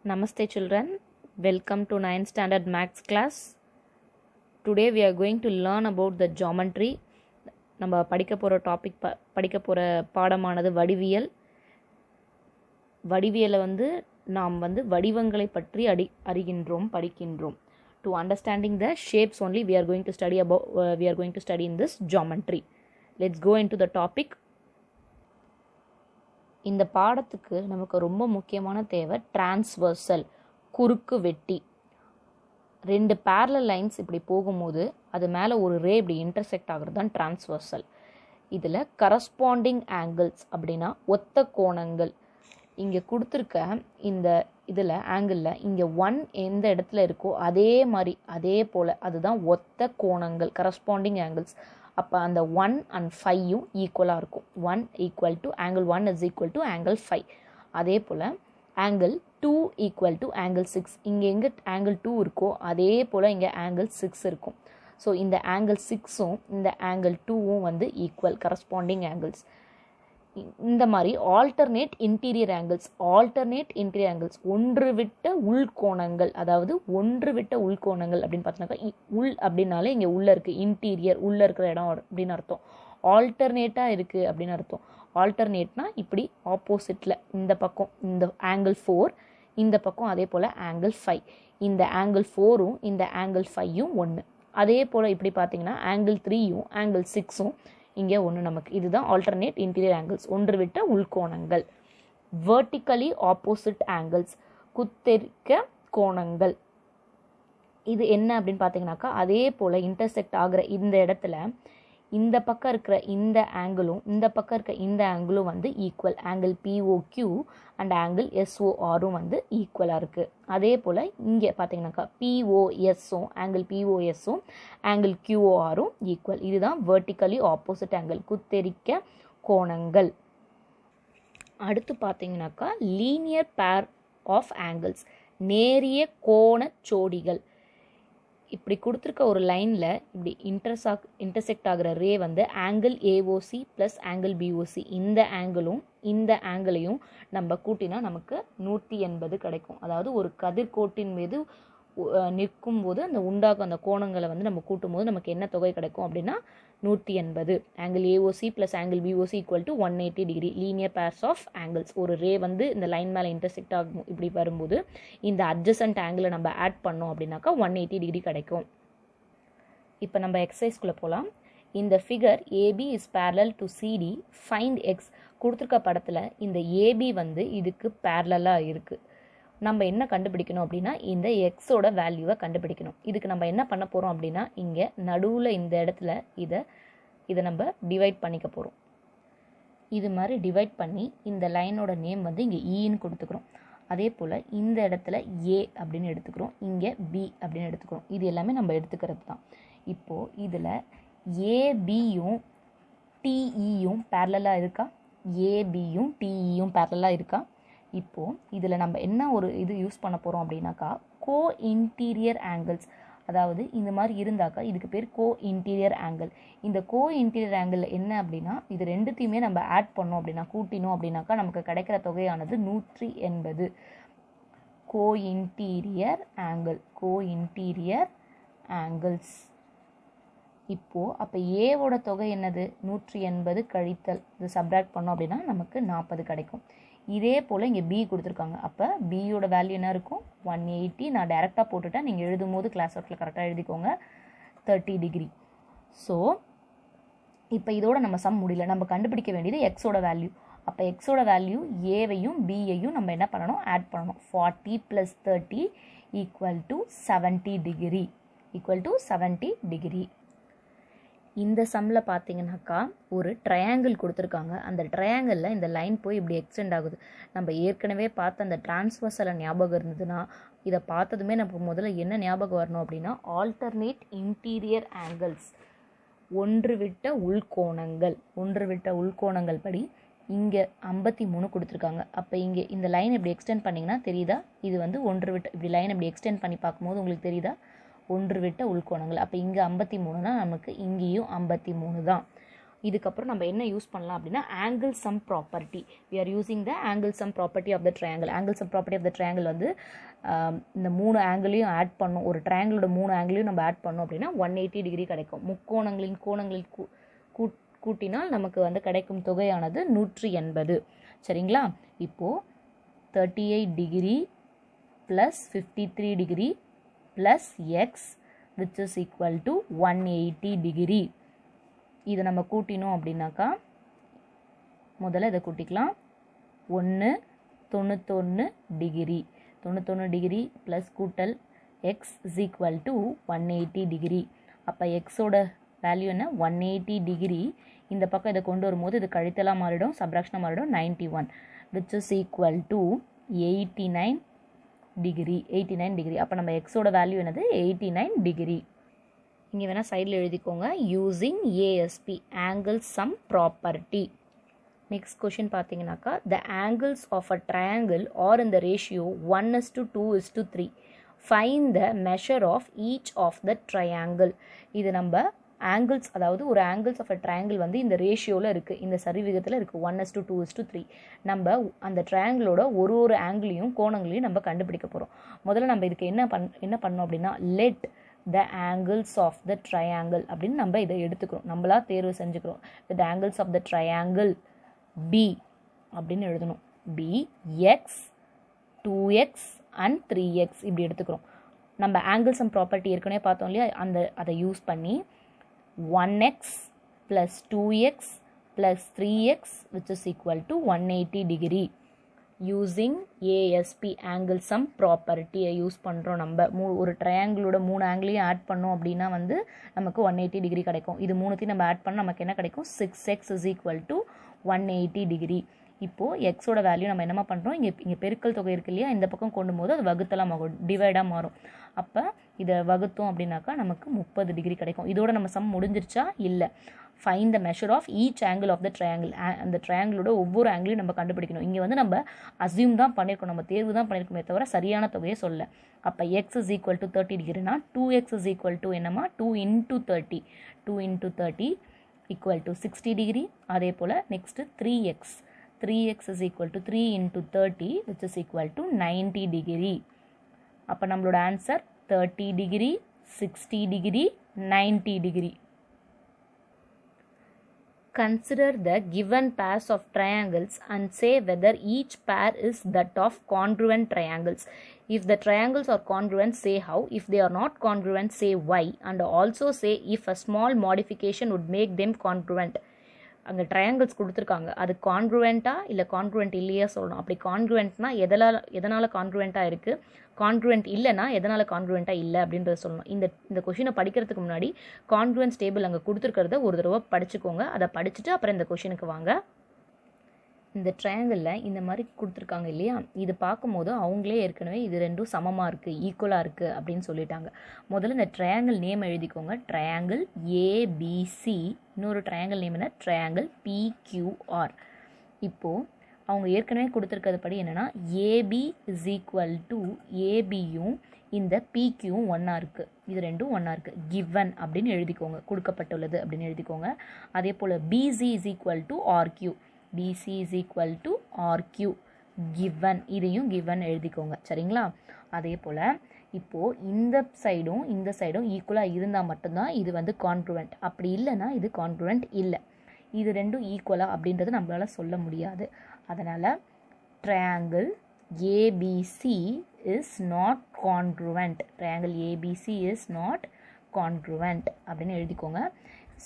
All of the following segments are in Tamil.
Namaste children, welcome to 9th standard maths class. Today we are going to learn about the geometry. நம்ம படிக்க போகிற படிக்க போகிற பாடமானது வடிவியல். வடிவியலை நாம் வடிவங்களை பற்றி படிக்கின்றோம். To understanding the shapes only we are going to study in this geometry. Let's go into the topic. இந்த பாடத்துக்கு நமக்கு ரொம்ப முக்கியமான தேவை டிரான்ஸ்வர்சல், குறுக்கு வெட்டி. ரெண்டு parallel லைன்ஸ் இப்படி போகும்போது அது மேலே ஒரு ரே இப்படி இன்டர்செக்ட் ஆகிறது தான் டிரான்ஸ்வர்சல். இதில் கரஸ்பாண்டிங் ஆங்கிள்ஸ் அப்படின்னா ஒத்த கோணங்கள். இங்கே கொடுத்துருக்க இந்த இதில் ஆங்கிளில் இங்கே 1 எந்த இடத்துல இருக்கோ அதே போல் அதுதான் ஒத்த கோணங்கள், கரஸ்பாண்டிங் ஆங்கிள்ஸ். அப்போ அந்த 1 and 5யும் ஈக்குவலாக இருக்கும். 1 equal to angle 1 is equal to angle 5. அதே போல் ஆங்கிள் 2 ஈக்குவல் டு ஆங்கிள் 6. இங்கே எங்கே ஆங்கிள் 2 இருக்கோ அதே போல் இங்கே ஆங்கிள் 6 இருக்கும். ஸோ இந்த ஆங்கிள் 6ம் இந்த ஆங்கிள் 2வும் ஈக்குவல் கரஸ்பாண்டிங் ஆங்கிள்ஸ். இந்த மாதிரி ஆல்டர்னேட் இன்டீரியர் ஆங்கிள்ஸ் ஒன்று விட்ட உள்கோணங்கள். அதாவது ஒன்று விட்ட உள்கோணங்கள் அப்படின்னு பார்த்தோன்னாக்கா உள் அப்படின்னாலே இங்கே உள்ளே இருக்குது, இன்டீரியர் உள்ளே இருக்கிற இடம் அப்படின்னு அர்த்தம். ஆல்டர்னேட்டாக இருக்குது அப்படின்னு அர்த்தம். ஆல்டர்னேட்னா இப்படி ஆப்போசிட்டில் இந்த பக்கம் இந்த ஆங்கிள் 4, இந்த பக்கம் அதே போல் ஆங்கிள் 5. இந்த ஆங்கிள் 4ம் இந்த ஆங்கிள் 5யும் ஒன்று. அதே போல் இப்படி பார்த்தீங்கன்னா ஆங்கிள் 3யும் ஆங்கிள் 6ம் இங்கே ஒன்று நமக்கு. இதுதான் ஆல்டர்னேட் இன்டீரியர் ஆங்கிள்ஸ், ஒன்று விட்ட உள்கோணங்கள். வெர்டிக்கலி ஆப்போசிட் ஆங்கிள்ஸ், குத்தெரிக்க கோணங்கள். இது என்ன அப்படின்னு பார்த்தீங்கன்னாக்கா அதே போல் இன்டர்செக்ட் ஆகிற இந்த இடத்துல இந்த பக்கம் இருக்கிற இந்த ஆங்கிளும் இந்த பக்கம் இருக்க இந்த ஆங்கிளும் equal. Angle POQ and angle SORம் ஈக்குவலாக இருக்குது. அதே போல் இங்கே பார்த்தீங்கன்னாக்கா POSம் ஆங்கிள் POSம் ஆங்கிள் QORம் ஈக்குவல். இதுதான் வெர்டிக்கலி ஆப்போசிட் ஆங்கிள், குத்தெரிக்க கோணங்கள். அடுத்து பார்த்தீங்கன்னாக்கா லீனியர் பேர் ஆஃப் ஆங்கிள்ஸ், நேரிய கோண ஜோடிகள். இப்படி கொடுத்துருக்க ஒரு லைனில் இப்படி இன்டர்செக்ட் ஆகிற ray angle AOC plus angle BOC. இந்த ஆங்கிளும் இந்த ஆங்கிளையும் நம்ம கூட்டினா நமக்கு 180 கிடைக்கும். அதாவது ஒரு கதிர்கோட்டின் மீது நிற்கும் போது அந்த கோணங்களை நம்ம கூட்டும் போது நமக்கு என்ன தொகை கிடைக்கும் அப்படின்னா 180. Angle AOC plus angle BOC equal to 180 degree. Linear pairs of angles. ஒரு ரே இந்த லைன் மேலே இன்டர்செக்ட் ஆகும் இப்படி வரும்போது இந்த அட்ஜசன்ட் ஆங்கிளை நம்ம ஆட் பண்ணோம் அப்படின்னாக்கா 180 டிகிரி கிடைக்கும். இப்போ நம்ம எக்ஸசைஸ்குள்ளே போகலாம். இந்த figure AB is parallel to CD, find X. கொடுத்துருக்க படத்தில் இந்த AB இதுக்கு பேரலாக இருக்குது. நம்ம என்ன கண்டுபிடிக்கணும் அப்படின்னா இந்த எக்ஸோட வேல்யூவை கண்டுபிடிக்கணும். இதுக்கு நம்ம என்ன பண்ண போகிறோம் அப்படின்னா இங்கே நடுவில் இந்த இடத்துல இதை நம்ம டிவைட் பண்ணிக்க போகிறோம். இது மாதிரி டிவைட் பண்ணி இந்த லைனோட நேம் இங்கே ஈன்னு கொடுத்துக்கிறோம். அதே போல் இந்த இடத்துல A அப்படின்னு எடுத்துக்கிறோம், இங்கே B அப்படின்னு எடுத்துக்கிறோம். இது எல்லாமே நம்ம எடுத்துக்கிறது தான். இப்போது இதில் ABயும் TEயும் பேரலாக இருக்கா? ABயும் TEயும் பேரலாக இருக்கா? இப்போது இதில் நம்ம என்ன ஒரு இது யூஸ் பண்ண போகிறோம் அப்படின்னாக்கா கோ இன்டீரியர் ஆங்கிள்ஸ். அதாவது இந்த மாதிரி இருந்தாக்கா இதுக்கு பேர் கோ இன்டீரியர் ஆங்கிள். இந்த கோ இன்டீரியர் ஆங்கிள் என்ன அப்படின்னா இது ரெண்டுத்தையுமே நம்ம ஆட் பண்ணோம் அப்படின்னா கூட்டினோம் அப்படின்னாக்கா நமக்கு கிடைக்கிற தொகையானது 180. கோ இன்டீரியர் ஆங்கிள்ஸ். இப்போது அப்போ ஏவோட தொகை என்னது? 180 கழித்தல் இது சப்ராக்ட் பண்ணோம் அப்படின்னா நமக்கு 40 கிடைக்கும். இதே போல் இங்கே B கொடுத்துருக்காங்க. அப்போ பியோட வேல்யூ என்ன இருக்கும்? 180. நான் டைரெக்டாக போட்டுட்டேன், நீங்கள் எழுதும் போது கிளாஸ் ஒர்க்கில் கரெக்டாக எழுதிக்கோங்க. 30 டிகிரி. ஸோ இப்போ இதோட நம்ம சம் முடியல. நம்ம கண்டுபிடிக்க வேண்டியது எக்ஸோட வேல்யூ. அப்போ எக்ஸோட வேல்யூ ஏவையும் பியையும் நம்ம என்ன பண்ணணும்? ஆட் பண்ணணும். 40 + 30 = 70 டிகிரி. இந்த சம்மில் பார்த்தீங்கன்னாக்கா ஒரு ட்ரையாங்கிள் கொடுத்துருக்காங்க. அந்த ட்ரையாங்கிளில் இந்த லைன் போய் இப்படி எக்ஸ்டெண்ட் ஆகுது. நம்ம ஏற்கனவே பார்த்த அந்த டிரான்ஸ்வர்சல் ஞாபகம் இருந்ததுன்னா இதை பார்த்ததுமே நமக்கு முதல்ல என்ன ஞாபகம் வரணும் அப்படின்னா ஆல்டர்னேட் இன்டீரியர் ஆங்கிள்ஸ், ஒன்று விட்ட உள்கோணங்கள் படி இங்கே 53 கொடுத்துருக்காங்க. அப்போ இங்கே இந்த லைன் இப்படி எக்ஸ்டெண்ட் பண்ணிங்கன்னா தெரியுதா? இது ஒன்று விட்ட இப்படி லைன் இப்படி எக்ஸ்டெண்ட் பண்ணி பார்க்கும்போது உங்களுக்கு தெரியுதா? ஒன்று விட்ட உள்கோணங்கள். அப்போ இங்கே 53னா நமக்கு இங்கேயும் 53 தான். இதுக்கப்புறம் நம்ம என்ன யூஸ் பண்ணலாம் அப்படின்னா angle sum property. We are using the angle sum property of the triangle. Angle sum property of the triangle வந்து இந்த 3 ஆங்கிளையும் ஆட் பண்ணும். ஒரு ட்ரையாங்கிளோட 3 ஆங்கிளையும் நம்ம ஆட் பண்ணோம் அப்படின்னா 180 டிகிரி கிடைக்கும். கோணங்களில் கூட்டினால் நமக்கு வந்து கிடைக்கும் தொகையானது 180. சரிங்களா? இப்போது 38 degree plus 53 degree plus X which is equal to 180 degree. இதை நம்ம கூட்டினோம் அப்படின்னாக்கா முதல்ல இதை கூட்டிக்கலாம். 91 டிகிரி 91 டிகிரி ப்ளஸ் கூட்டல் X is equal to 180 degree. அப்போ எக்ஸோட வேல்யூ என்ன? 180 டிகிரி. இந்த பக்கம் இதை கொண்டு வரும்போது இது கழித்தலாக மாறிடும், சப்ராக்ஷனாக மாறிடும். 91 which is equal to 89 degree. 89 degree. அப்போ நம்ம எக்ஸோட வேல்யூ என்னது? 89 டிகிரி. இங்கே வேணால் சைடில் எழுதிக்கோங்க. Using A S P angle sum property. Next question பார்த்தீங்கன்னாக்கா the angles of a triangle are in the ratio 1:2:3. Find the measure of each of the triangle. இது நம்ம ஆங்கிள்ஸ், அதாவது ஒரு ஆங்கிள்ஸ் ஆஃப் அ ட்ரையாங்கிள் வந்து இந்த ரேஷியோவில் இருக்குது, இந்த சரிவிகத்தில் இருக்குது, 1:2:3. நம்ம அந்த ட்ரையாங்கிளோட ஒரு ஆங்கிளையும் கோணங்களையும் நம்ம கண்டுபிடிக்க போகிறோம். முதல்ல நம்ம இதுக்கு என்ன பண்ணோம் அப்படின்னா let the angles of the triangle அப்படின்னு நம்ம இதை எடுத்துக்கிறோம், நம்மளா தேர்வு செஞ்சுக்கிறோம். The angles of the triangle be அப்படின்னு எழுதணும். B X 2x and 3x இப்படி எடுத்துக்கிறோம். நம்ம ஆங்கிள் சம் ப்ராப்பர்ட்டி ஏற்கனவே பார்த்தோம் இல்லையா, அதை யூஸ் பண்ணி 1x plus 2x plus 3x which is equal to 180 degree. Using ASP angle sum property use பண்ணுறோம். நம்ம ஒரு ட்ரையாங்கிளோட 3 ஆங்கிளையும் ஆட் பண்ணோம் அப்படின்னா வந்து நமக்கு 180 டிகிரி கிடைக்கும். இது மூணுத்தையும் நம்ம ஆட் பண்ண நமக்கு என்ன கிடைக்கும்? 6x is equal to 180 degree. இப்போது எக்ஸோட வேல்யூ நம்ம என்னமா பண்ணுறோம்? இங்கே பெருக்கல் தொகை இருக்கு இல்லையா, இந்த பக்கம் கொண்டு போது அது வகுத்தலாம் ஆகும், டிவைடாக மாறும். அப்போ இதை வகுத்தோம் அப்படின்னாக்கா நமக்கு 30 டிகிரி கிடைக்கும். இதோட நம்ம சம் முடிஞ்சிருச்சா? இல்லை. Find the measure of each angle of the triangle. அந்த ட்ரையாங்கிளோட ஒவ்வொரு ஆங்கிளையும் நம்ம கண்டுபிடிக்கணும். இங்கே வந்து நம்ம அசியூம் தான் பண்ணியிருக்கோம், நம்ம தேர்வு தான் பண்ணியிருக்கோமே தவிர சரியான தொகையை சொல்ல. அப்போ X is equal to 30 டிகிரினா 2x is equal to என்னமா 2 into 30. 2 into 30 equal to 60 degree. அதே போல் next 3x is equal to 3 into 30 which is equal to 90 degree. அப்போ நம்மளோட answer 30 degree, 60 degree, 90 degree. Consider the given pairs of triangles and say whether each pair is that of congruent triangles. If the triangles are congruent, say how. If they are not congruent, say why. And also say if a small modification would make them congruent. அங்கே ட்ரையாங்கிள்ஸ் கொடுத்துருக்காங்க, அது கான்க்ருவெண்ட்டாக இல்லை கான்க்ருவெண்ட் இல்லையா சொல்லணும். அப்படி கான்க்ருவெண்ட்னா எதனால் கான்க்ருவெண்ட்டாக இருக்குது, கான்க்ருவெண்ட் இல்லைனா எதனால் கான்க்ருவெண்ட்டாக இல்லை அப்படின்றத சொல்லணும். இந்த கொஷினை படிக்கிறதுக்கு முன்னாடி கான்க்ருவென்ஸ் டேபிள் அங்கே கொடுத்துருக்கிறத ஒரு தடவை படிச்சுக்கோங்க. அதை படிச்சுட்டு அப்புறம் இந்த கொஷினுக்கு வாங்க. இந்த ட்ரையாங்கிளில் இந்த மாதிரி கொடுத்துருக்காங்க இல்லையா, இது பார்க்கும்போது அவங்களே ஏற்கனவே இது ரெண்டும் சமமாக இருக்குது, ஈக்குவலாக இருக்குது அப்படின்னு சொல்லிட்டாங்க. முதல்ல இந்த ட்ரையாங்கிள் நேம் எழுதிக்கோங்க. Triangle ABC. இன்னொரு ட்ரையாங்கிள் நேம் என்ன? Triangle PQR. இப்போது அவங்க ஏற்கனவே கொடுத்துருக்கிறது படி என்னென்னா ஏபி இஸ் ஈக்குவல் டு ஏபியும் இந்த பிக்யூவும் ஒன்றா இருக்குது, இது ரெண்டும் ஒன்றா இருக்குது. கிவன் அப்படின்னு எழுதிக்கோங்க, கொடுக்கப்பட்டுள்ளது அப்படின்னு எழுதிக்கோங்க. அதே போல் B C is equal to R Q. BC is equal to RQ given. இதையும் given எழுதிக்கோங்க. சரிங்களா? அதே போல் இப்போது இந்த சைடும் ஈக்குவலாக இருந்தால் மட்டும்தான் இது வந்து கான்க்ருவெண்ட். அப்படி இல்லைன்னா இது கான்க்ருவெண்ட் இல்லை. இது ரெண்டும் ஈக்குவலாக அப்படின்றது நம்மளால் சொல்ல முடியாது. அதனால் triangle ABC is not congruent. Triangle ABC is not congruent அப்படின்னு எழுதிக்கோங்க.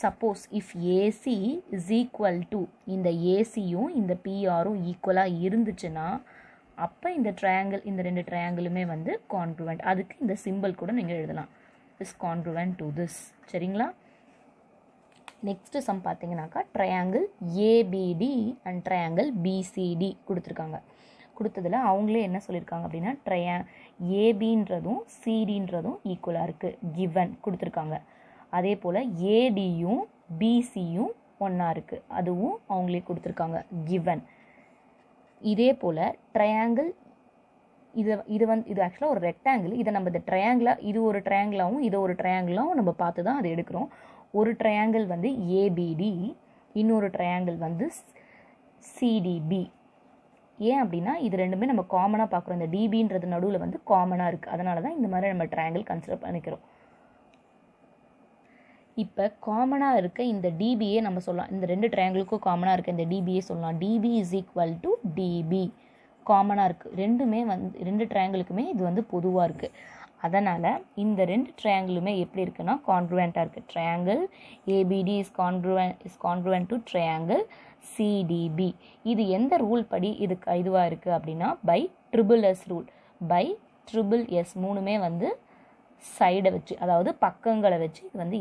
Suppose if AC is equal to, இந்த ஏசியும் இந்த பிஆரும் ஈக்குவலாக இருந்துச்சுன்னா அப்போ இந்த ரெண்டு ட்ரையாங்கிளுமே வந்து கான்க்ருவெண்ட். அதுக்கு இந்த சிம்பிள் கூட நீங்கள் எழுதலாம், இஸ் கான்க்ருவெண்ட் டு திஸ். சரிங்களா? நெக்ஸ்ட் சம் பார்த்தீங்கன்னாக்கா triangle ABD and triangle BCD கொடுத்துருக்காங்க. கொடுத்ததில் அவங்களே என்ன சொல்லியிருக்காங்க அப்படின்னா ஏபின்றதும் சிடின்றதும் ஈக்குவலாக இருக்குது, கிவன் கொடுத்துருக்காங்க. அதே போல் ஏடியும் பிசியும் ஒன்றா இருக்குது, அதுவும் அவங்களே கொடுத்துருக்காங்க, கிவன். இதே போல் ட்ரையாங்கிள் இது ஆக்சுவலாக ஒரு ரெக்டாங்கிள். இதை நம்ம இந்த ட்ரையாங்கிளாக, இது ஒரு ட்ரையாங்கிளாகவும் இது ஒரு ட்ரையாங்கிளாகவும் நம்ம பார்த்து தான் அதை எடுக்கிறோம். ஒரு ட்ரையாங்கிள் வந்து ஏபிடி, இன்னொரு ட்ரையாங்கிள் வந்து சிடிபி. ஏன் அப்படின்னா இது ரெண்டுமே நம்ம காமனாக பார்க்குறோம். இந்த டிபின்றது நடுவில் வந்து காமனாக இருக்குது. அதனால தான் இந்த மாதிரி நம்ம ட்ரையாங்கிள் கன்சிடர் பண்ணிக்கிறோம். இப்போ காமனாக இருக்க இந்த டிபியே நம்ம சொல்லலாம். இந்த ரெண்டு ட்ரையாங்கிளுக்கும் காமனாக இருக்க இந்த டிபியே சொல்லலாம். DB is equal to DB. காமனாக இருக்குது. ரெண்டுமே வந்து ரெண்டு ட்ரையாங்கிளுக்குமே இது வந்து பொதுவாக இருக்குது. அதனால் இந்த ரெண்டு ட்ரையாங்கிளுமே எப்படி இருக்குன்னா கான்க்ருவெண்ட்டாக இருக்குது. Triangle A B D is congruent to triangle C D B. இது எந்த ரூல் படி இதுக்கு இதுவாக இருக்குது அப்படின்னா by triple S rule. By triple S மூணுமே வந்து சைடை வச்சு, அதாவது பக்கங்களை வச்சு இது வந்து